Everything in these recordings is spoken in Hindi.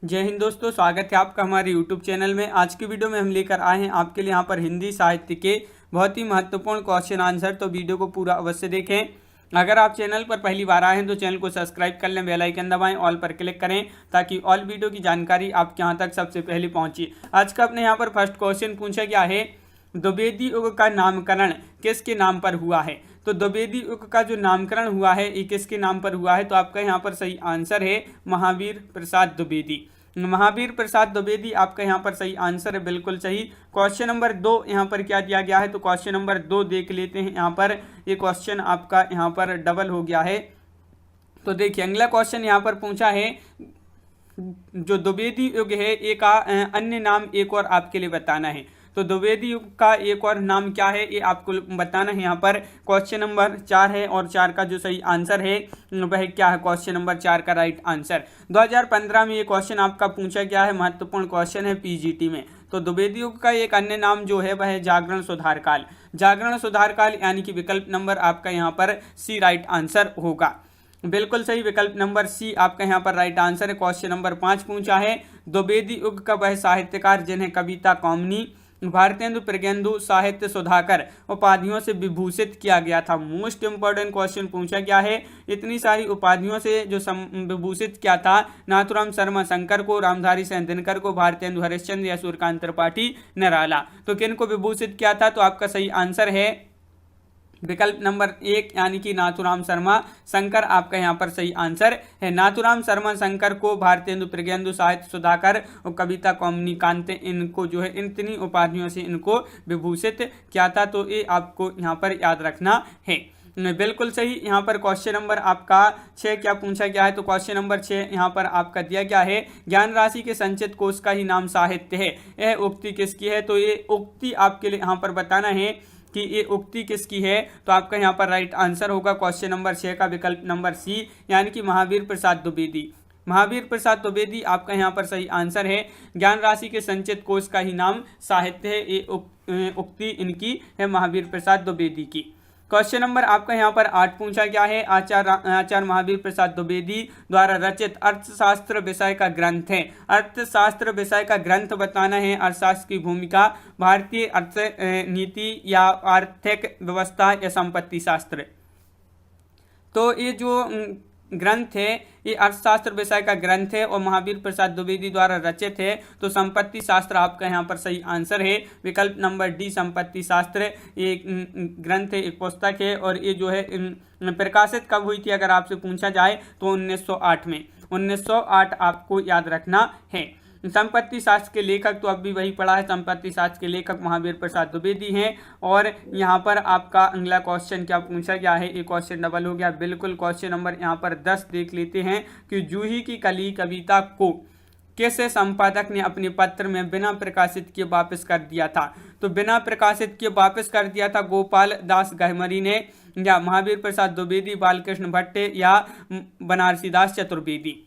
जय हिंद दोस्तों, स्वागत है आपका हमारे YouTube चैनल में। आज की वीडियो में हम लेकर आए हैं आपके लिए यहाँ पर हिंदी साहित्य के बहुत ही महत्वपूर्ण क्वेश्चन आंसर। तो वीडियो को पूरा अवश्य देखें। अगर आप चैनल पर पहली बार आए हैं तो चैनल को सब्सक्राइब कर लें, बेल आइकन दबाएं, ऑल पर क्लिक करें ताकि ऑल वीडियो की जानकारी आपके यहाँ तक सबसे पहले पहुँचे। आज का अपने यहाँ पर फर्स्ट क्वेश्चन पूछा गया है, द्विवेदी युग का नामकरण किसके नाम पर हुआ है। तो द्विवेदी युग का जो नामकरण हुआ है ये किसके नाम पर हुआ है। तो आपका यहाँ पर सही आंसर है महावीर प्रसाद द्विवेदी। महावीर प्रसाद द्विवेदी आपका यहाँ पर सही आंसर है, बिल्कुल सही। क्वेश्चन नंबर 2 यहाँ पर क्या दिया गया है, तो क्वेश्चन नंबर 2 देख लेते हैं। यहाँ पर ये क्वेश्चन आपका यहाँ पर डबल हो गया है। तो देखिए अगला क्वेश्चन यहाँ पर पूछा है, जो द्विवेदी युग है एक अन्य नाम एक और आपके लिए बताना है। तो द्विवेदी युग का एक और नाम क्या है ये आपको बताना है। यहाँ पर क्वेश्चन नंबर 4 है और 4 का जो सही आंसर है वह क्या है, क्वेश्चन नंबर 4 का राइट आंसर। 2015 में ये क्वेश्चन आपका पूछा गया है, महत्वपूर्ण क्वेश्चन है पीजीटी में। तो द्विवेदी युग का एक अन्य नाम जो है वह है जागरण सुधार काल। जागरण सुधार काल यानी कि विकल्प नंबर आपका यहाँ पर सी राइट आंसर होगा, बिल्कुल सही। विकल्प नंबर सी आपका यहाँ पर राइट आंसर है। क्वेश्चन नंबर 5 पूछा है, द्विवेदी युग का वह साहित्यकार जिन्हें कविता कौमुदी, भारतेंदु, प्रज्ञेंदु, साहित्य सुधाकर उपाधियों से विभूषित किया गया था। मोस्ट इंपॉर्टेंट क्वेश्चन पूछा गया है, इतनी सारी उपाधियों से जो विभूषित किया था, नाथुराम शर्मा शंकर को, रामधारी सिंह दिनकर को, भारतेंदु हरिश्चंद्र या सूर्यकांत त्रिपाठी निराला। तो किन को विभूषित किया था, तो आपका सही आंसर है विकल्प नंबर 1 यानी कि नाथुराम शर्मा शंकर आपका यहाँ पर सही आंसर है। नाथुराम शर्मा शंकर को भारतेंदु, प्रज्ञेंदु, साहित्य सुधाकर और कविता कौमुदी कांते, इनको जो है इतनी उपाधियों से इनको विभूषित किया था। तो ये आपको यहाँ पर याद रखना है, बिल्कुल सही। यहाँ पर क्वेश्चन नंबर आपका 6 क्या पूछा गया है, तो क्वेश्चन नंबर 6 यहाँ पर आपका दिया गया है, ज्ञान राशि के संचित कोश का ही नाम साहित्य है, यह उक्ति किसकी है। तो ये उक्ति आपके लिए यहाँ पर बताना है कि ये उक्ति किसकी है। तो आपका यहाँ पर राइट आंसर होगा क्वेश्चन नंबर 6 का विकल्प नंबर सी यानी कि महावीर प्रसाद द्विवेदी। महावीर प्रसाद द्विवेदी आपका यहाँ पर सही आंसर है। ज्ञान राशि के संचित कोश का ही नाम साहित्य है, ये उक्ति इनकी है महावीर प्रसाद द्विवेदी की। क्वेश्चन नंबर आपका यहाँ पर 8 पूछा गया है, आचार्य महावीर प्रसाद द्विवेदी द्वारा रचित अर्थशास्त्र विषय का ग्रंथ है। अर्थशास्त्र विषय का ग्रंथ बताना है, अर्थशास्त्र की भूमिका, भारतीय अर्थ नीति या आर्थिक व्यवस्था या संपत्ति शास्त्र। तो ये जो ग्रंथ है ये अर्थशास्त्र विषय का ग्रंथ है और महावीर प्रसाद द्विवेदी द्वारा रचित है। तो संपत्ति शास्त्र आपका यहाँ पर सही आंसर है, विकल्प नंबर डी संपत्ति शास्त्र। ये ग्रंथ है, एक पुस्तक है और ये जो है प्रकाशित कब हुई थी अगर आपसे पूछा जाए तो 1908 में। 1908 आपको याद रखना है। संपत्ति शास्त्र के लेखक तो अब भी वही पढ़ा है, संपत्ति शास्त्र के लेखक महावीर प्रसाद द्विवेदी हैं। और यहाँ पर आपका अगला क्वेश्चन क्या पूछा गया है, एक क्वेश्चन डबल हो गया, बिल्कुल। क्वेश्चन नंबर यहाँ पर 10 देख लेते हैं कि जूही की कली कविता को किस संपादक ने अपने पत्र में बिना प्रकाशित किए वापस कर दिया था। तो बिना प्रकाशित किए वापस कर दिया था गोपाल दास गहमरी ने, या महावीर प्रसाद द्विवेदी, बालकृष्ण भट्ट या बनारसीदास चतुर्वेदी।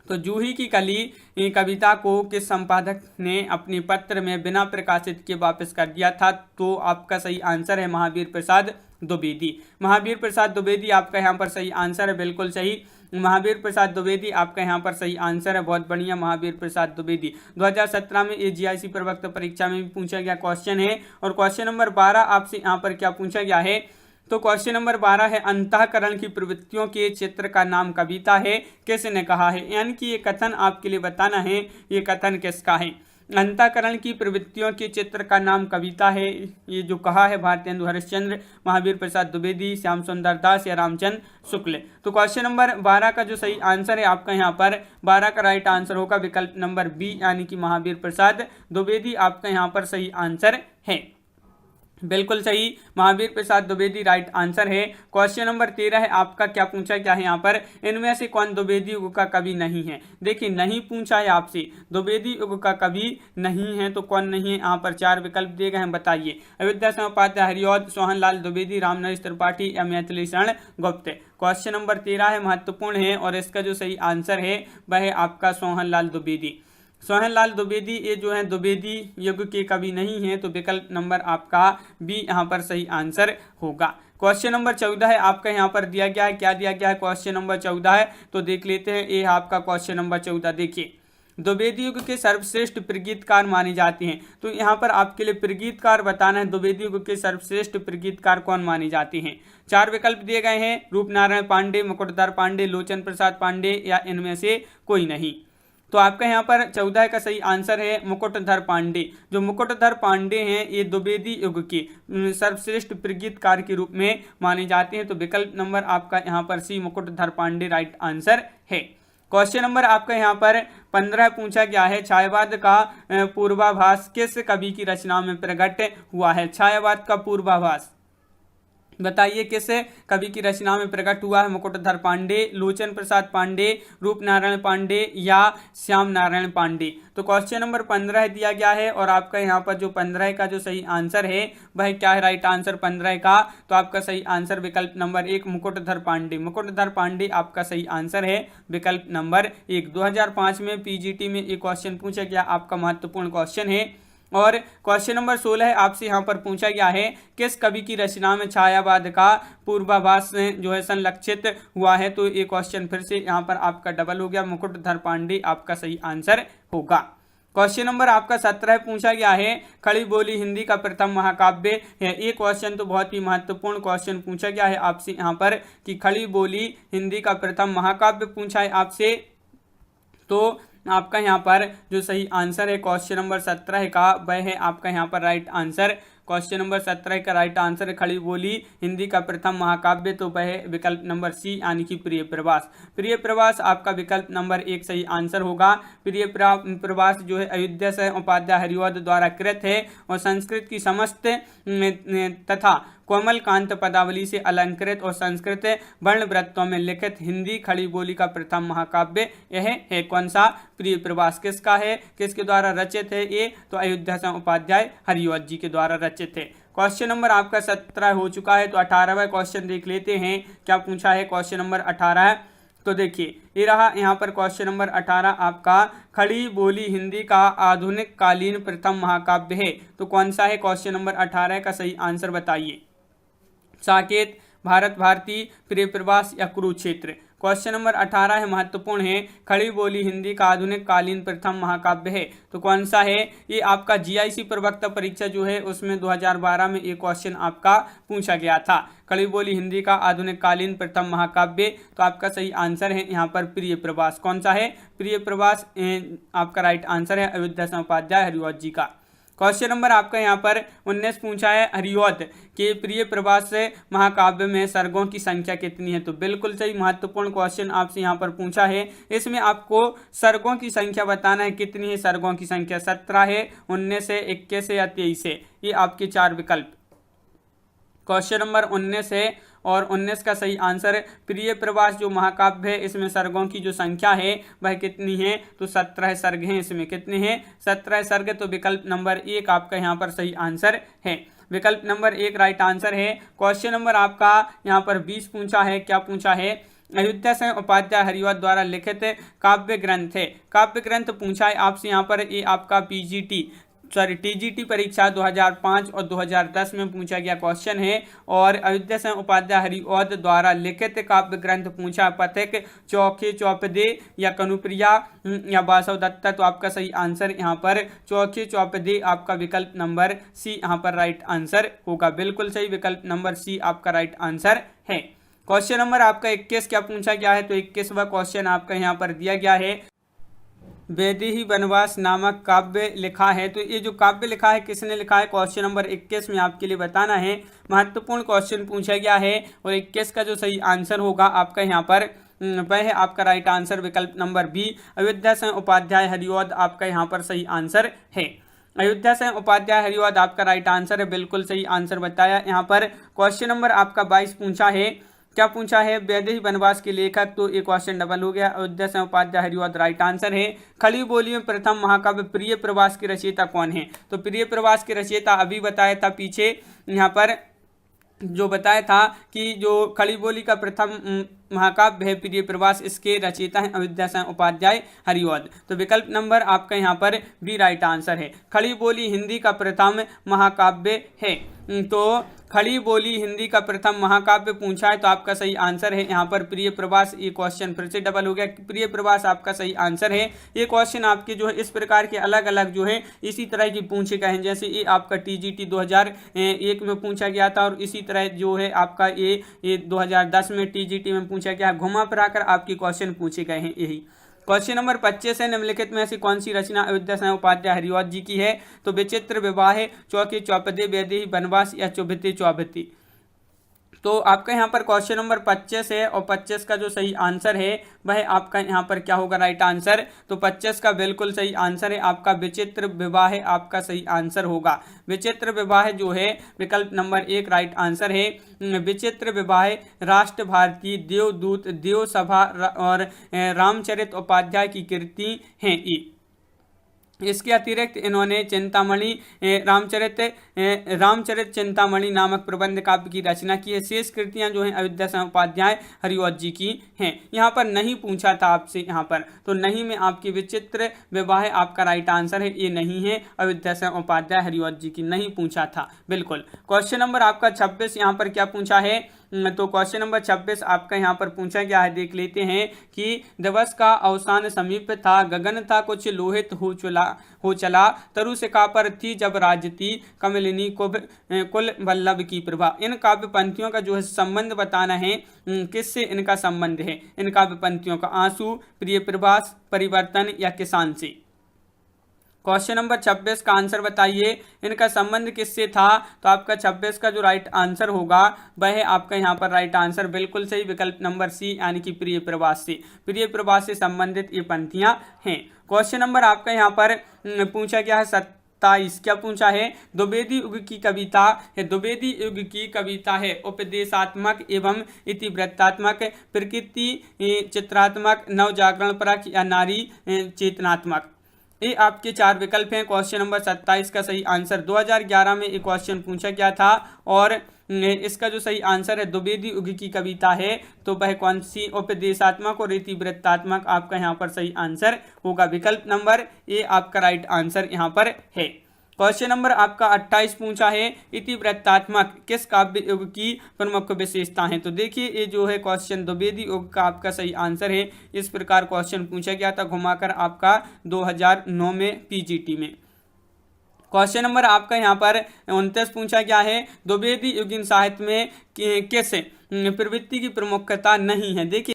तो जूही की कली कविता को किस संपादक ने अपने पत्र में बिना प्रकाशित किए वापस कर दिया था। तो आपका सही आंसर है महावीर प्रसाद द्विवेदी। महावीर प्रसाद द्विवेदी आपका यहाँ पर सही आंसर है, बिल्कुल सही। महावीर प्रसाद द्विवेदी आपका यहाँ पर सही आंसर है, बहुत बढ़िया। महावीर प्रसाद द्विवेदी 2017 में AGIC प्रवक्ता परीक्षा में भी पूछा गया क्वेश्चन है। और क्वेश्चन नंबर 12 आपसे यहाँ पर क्या पूछा गया है, तो क्वेश्चन नंबर 12 है, अंतःकरण की प्रवृत्तियों के चित्र का नाम कविता है, किसने कहा है। यानी कि ये कथन आपके लिए बताना है, ये कथन किसका है। अंतःकरण की प्रवृत्तियों के चित्र का नाम कविता है, ये जो कहा है भारतेंदु हरिश्चंद्र, महावीर प्रसाद द्विवेदी, श्याम सुंदर दास या रामचंद्र शुक्ल। तो क्वेश्चन नंबर 12 का जो सही आंसर है आपका यहाँ पर 12 का राइट आंसर होगा, विकल्प नंबर बी यानी कि महावीर प्रसाद द्विवेदी आपका यहाँ पर सही आंसर है, बिल्कुल सही। महावीर प्रसाद द्विवेदी राइट आंसर है। क्वेश्चन नंबर 13 है आपका, क्या पूछा क्या है यहाँ पर, इनमें से कौन द्विवेदी युग का कवि नहीं है। देखिए नहीं पूछा है आपसे, द्विवेदी युग का कवि नहीं है तो कौन नहीं है। यहाँ पर 4 विकल्प दिए गए हैं, बताइए। अयोध्या सिंह उपाध्याय, हरिऔध, सोहनलाल द्विवेदी, रामनरेश त्रिपाठी या मैथिली शरण गुप्त। क्वेश्चन नंबर 13 है, महत्वपूर्ण है और इसका जो सही आंसर है वह है आपका सोहनलाल द्विवेदी। सोहनलाल द्विवेदी ये जो है द्विवेदी युग के कवि नहीं है, तो विकल्प नंबर आपका बी यहाँ पर सही आंसर होगा। क्वेश्चन नंबर 14 है आपका, यहाँ पर दिया गया है, क्या दिया गया है, क्वेश्चन नंबर 14 है, तो देख लेते हैं। ये आपका क्वेश्चन नंबर 14, देखिए द्विवेदी युग के सर्वश्रेष्ठ प्रगीतकार माने जाते हैं। तो यहाँ पर आपके लिए प्रगीतकार बताना है, द्विवेदी युग के सर्वश्रेष्ठ प्रगीतकार कौन माने जाते हैं। 4 विकल्प दिए गए हैं, रूपनारायण पांडे, मुकुटधर पांडे, लोचन प्रसाद पांडे या इनमें से कोई नहीं। तो आपका यहाँ पर 14 का सही आंसर है मुकुटधर पांडे। जो मुकुटधर पांडे हैं ये द्विवेदी युग के सर्वश्रेष्ठ प्रगीतकार के रूप में माने जाते हैं। तो विकल्प नंबर आपका यहाँ पर सी मुकुटधर पांडे राइट आंसर है। क्वेश्चन नंबर आपका यहाँ पर 15 पूछा गया है, छायावाद का पूर्वाभास किस कवि की रचना में प्रकट हुआ है। छायावाद का पूर्वाभास बताइए किस कवि की रचना में प्रकट हुआ है। मुकुटधर पांडे, लोचन प्रसाद पांडे, रूपनारायण पांडे या श्याम नारायण पांडे। तो क्वेश्चन नंबर 15 दिया गया है और आपका यहाँ पर जो 15 का जो सही आंसर है वह क्या है राइट आंसर 15 का। तो आपका सही आंसर विकल्प नंबर 1 मुकुटधर पांडे। मुकुटधर पांडे आपका सही आंसर है विकल्प नंबर 1। 2005 में पीजीटी में एक क्वेश्चन पूछा गया, आपका महत्वपूर्ण क्वेश्चन है। और क्वेश्चन नंबर 16 आपसे यहाँ पर पूछा गया है, किस कवि की रचना में छायावाद का पूर्वाभास जो है संलक्षित हुआ है। तो ये क्वेश्चन फिर से यहाँ पर आपका डबल हो गया, मुकुटधर पांडे आपका सही आंसर होगा। क्वेश्चन नंबर आपका 17 पूछा गया है, खड़ी बोली हिंदी का प्रथम महाकाव्य है। ये क्वेश्चन तो बहुत ही महत्वपूर्ण क्वेश्चन पूछा गया है आपसे यहाँ पर कि खड़ी बोली हिंदी का प्रथम महाकाव्य पूछा है आपसे। तो आपका यहाँ पर जो सही आंसर है क्वेश्चन नंबर 17 का वह है आपका यहाँ पर राइट आंसर। क्वेश्चन नंबर 17 का राइट आंसर है खड़ी बोली हिंदी का प्रथम महाकाव्य, तो वह है विकल्प नंबर सी यानी कि प्रिय प्रवास। प्रिय प्रवास आपका विकल्प नंबर 1 सही आंसर होगा। प्रिय प्रवास जो है अयोध्या से उपाध्याय हरिवध द्वारा कृत है और संस्कृत की समस्त तथा कोमल कांत पदावली से अलंकृत और संस्कृत वर्णवृत्तों में लिखित हिंदी खड़ी बोली का प्रथम महाकाव्य यह है। कौन सा? प्रिय प्रवास। किसका है, किसके द्वारा रचित है ये? तो अयोध्या से उपाध्याय हरिवध जी के द्वारा रचित है। क्वेश्चन नंबर आपका 17 हो चुका है, तो 18वां क्वेश्चन देख लेते हैं क्या पूछा है। क्वेश्चन नंबर 18 तो देखिए ये रहा यहाँ पर क्वेश्चन नंबर 18 आपका, खड़ी बोली हिंदी का आधुनिक कालीन प्रथम महाकाव्य है। तो कौन सा है? क्वेश्चन नंबर 18 का सही आंसर बताइए। साकेत, भारत भारती, प्रिय प्रवास या कुरुक्षेत्र। क्वेश्चन नंबर 18 है, महत्वपूर्ण है, खड़ी बोली हिंदी का आधुनिक कालीन प्रथम महाकाव्य है। तो कौन सा है? ये आपका जीआईसी प्रवक्ता परीक्षा जो है उसमें 2012 में ये क्वेश्चन आपका पूछा गया था, खड़ी बोली हिंदी का आधुनिक कालीन प्रथम महाकाव्य। तो आपका सही आंसर है यहाँ पर प्रिय प्रवास। कौन सा है? प्रिय प्रवास आपका राइट आंसर है अयोध्या से उपाध्याय हरिवध जी का। क्वेश्चन नंबर आपका यहाँ पर 19 पूछा है, हरिवध के प्रिय प्रवास महाकाव्य में सर्गों की संख्या कितनी है। तो बिल्कुल सही, महत्वपूर्ण क्वेश्चन आपसे यहाँ पर पूछा है। इसमें आपको सर्गों की संख्या बताना है, कितनी है सर्गों की संख्या, 17 है, 19 है, 21 है या 23 है। ये आपके 4 विकल्प। क्वेश्चन नंबर 19 है और 19 का सही आंसर प्रिय प्रवास जो महाकाव्य है इसमें सर्गों की जो संख्या है वह कितनी है। तो 17 सर्ग हैं। इसमें कितने हैं? 17 सर्ग। तो विकल्प नंबर 1 आपका यहाँ पर सही आंसर है। विकल्प नंबर 1 राइट आंसर है। क्वेश्चन नंबर आपका यहाँ पर 20 पूछा है, क्या पूछा है? अयोध्या से उपाध्याय हरिवध द्वारा लिखित काव्य ग्रंथ है। काव्य ग्रंथ पूछा है आपसे यहाँ पर, ये आपका टीजीटी परीक्षा 2005 और 2010 में पूछा गया क्वेश्चन है। और अयोध्या से उपाध्याय हरिवध द्वारा लिखित काव्य ग्रंथ पूछा, पथिक, चौखे चौपदे या कनुप्रिया या बासव दत्ता। तो आपका सही आंसर यहाँ पर चौखे चौपदे आपका विकल्प नंबर सी यहाँ पर राइट आंसर होगा। बिल्कुल सही, विकल्प नंबर सी आपका राइट आंसर है। क्वेश्चन नंबर आपका 21 क्या पूछा गया है? तो 21वां क्वेश्चन आपका यहाँ पर दिया गया है, वैदेही वनवास नामक काव्य लिखा है। तो ये जो काव्य लिखा है किसने लिखा है? क्वेश्चन नंबर 21 में आपके लिए बताना है। महत्वपूर्ण क्वेश्चन पूछा गया है और 21 का जो सही आंसर होगा आपका यहाँ पर वह है आपका राइट आंसर विकल्प नंबर बी, अयोध्या से उपाध्याय हरिवध आपका यहाँ पर सही आंसर है। अयोध्या से उपाध्याय हरिवध आपका राइट आंसर है, बिल्कुल सही आंसर बताया। यहाँ पर क्वेश्चन नंबर आपका 22 पूछा है, क्या पूछा है? वैदेही वनवास के लेखक। तो एक क्वेश्चन डबल हो गया, अयोध्या से उपाध्याय हरिवध राइट आंसर है। खड़ी बोली में प्रथम महाकाव्य प्रिय प्रवास के रचयिता कौन है? तो प्रिय प्रवास के रचयिता अभी बताया था पीछे यहाँ पर जो बताया था कि जो खड़ी बोली का प्रथम महाकाव्य है प्रिय प्रवास, इसके रचयिता हैं अयोध्या से उपाध्याय हरिवध। तो विकल्प नंबर आपका यहाँ पर बी राइट आंसर है। खड़ी बोली हिंदी का प्रथम महाकाव्य है। तो खड़ी बोली हिंदी का प्रथम महाकाव्य पूछा है तो आपका सही आंसर है यहाँ पर प्रिय प्रवास। ये क्वेश्चन फिर से डबल हो गया, प्रिय प्रवास आपका सही आंसर है। ये क्वेश्चन आपके जो है इस प्रकार के अलग अलग जो है इसी तरह की पूछे गए हैं, जैसे ये आपका TGT 2001 में पूछा गया था, और इसी तरह जो है आपका ये 2010 में TGT में पूछा गया। घुमा फिराकर आपके क्वेश्चन पूछे गए हैं यही। क्वेश्चन नंबर 25 है, निम्नलिखित में ऐसी कौन सी रचना अयोध्या सिंह उपाध्याय हरिऔध जी की है? तो विचित्र विवाह, चौके चौपदे, वैदेही वनवास या चौभिते चौभिती। तो आपका यहाँ पर क्वेश्चन नंबर 25 है, और 25 का जो सही आंसर है वह आपका यहाँ पर क्या होगा राइट आंसर? तो 25 का बिल्कुल सही आंसर है आपका विचित्र विवाह आपका सही आंसर होगा। विचित्र विवाह जो है विकल्प नंबर 1 राइट आंसर है। विचित्र विवाह राष्ट्र भारती, देवदूत, देव सभा और रामचरित उपाध्याय की कृति हैं ये। इसके अतिरिक्त इन्होंने चिंतामणि रामचरित चिंतामणि नामक प्रबंध काव्य की रचना की है। शेष कृतियां जो हैं अयोध्या सिंह उपाध्याय हरिऔध जी की हैं। यहाँ पर नहीं पूछा था आपसे, यहाँ पर तो नहीं में आपकी विचित्र विवाह आपका राइट आंसर है, ये नहीं है अयोध्या सिंह उपाध्याय हरिऔध जी की, नहीं पूछा था बिल्कुल। क्वेश्चन नंबर आपका 26 यहाँ पर क्या पूछा है? तो क्वेश्चन नंबर 26 आपका यहाँ पर पूछा गया है, देख लेते हैं कि दिवस का अवसान समीप था, गगन था कुछ लोहित हो चला, तरु सिका पर थी जब राजती, कमलिनी कुल वल्लभ की प्रभा। इन काव्य पंक्तियों का जो है संबंध बताना है, किससे इनका संबंध है? इन काव्य पंक्तियों का आंसू, प्रिय प्रवास, परिवर्तन या किसान से। क्वेश्चन नंबर 26 का आंसर बताइए, इनका संबंध किससे था? तो आपका 26 का जो राइट आंसर होगा वह आपका यहाँ पर राइट आंसर बिल्कुल सही विकल्प नंबर सी यानी कि प्रिय प्रवास से। प्रिय प्रवास से संबंधित ये पंक्तियां हैं। क्वेश्चन नंबर आपका यहाँ पर पूछा गया है 27, क्या पूछा है? द्विवेदी युग की कविता है। द्विवेदी युग की कविता है उपदेशात्मक एवं इतिवृत्तात्मक, प्रकृति चित्रात्मक, नवजागरण परक या नारी चेतनात्मक। ये आपके 4 विकल्प हैं। क्वेश्चन नंबर 27 का सही आंसर 2011 में एक क्वेश्चन पूछा गया था, और इसका जो सही आंसर है द्विवेदी युग की कविता है, तो वह कौन सी? उपदेशात्मक और इतिवृत्तात्मक आपका यहाँ पर सही आंसर होगा। विकल्प नंबर ए आपका राइट आंसर यहाँ पर है। क्वेश्चन नंबर आपका 28 पूछा है, इतिवृत्तात्मक किस काव्य युग की प्रमुख विशेषता है? तो देखिए ये जो है क्वेश्चन द्विवेदी युग का आपका सही आंसर है। इस प्रकार क्वेश्चन पूछा गया था घुमाकर आपका 2009 में PGT में। क्वेश्चन नंबर आपका यहाँ पर 29 पूछा गया है, द्विवेदी युगीन साहित्य में किस प्रवृत्ति की प्रमुखता नहीं है? देखिए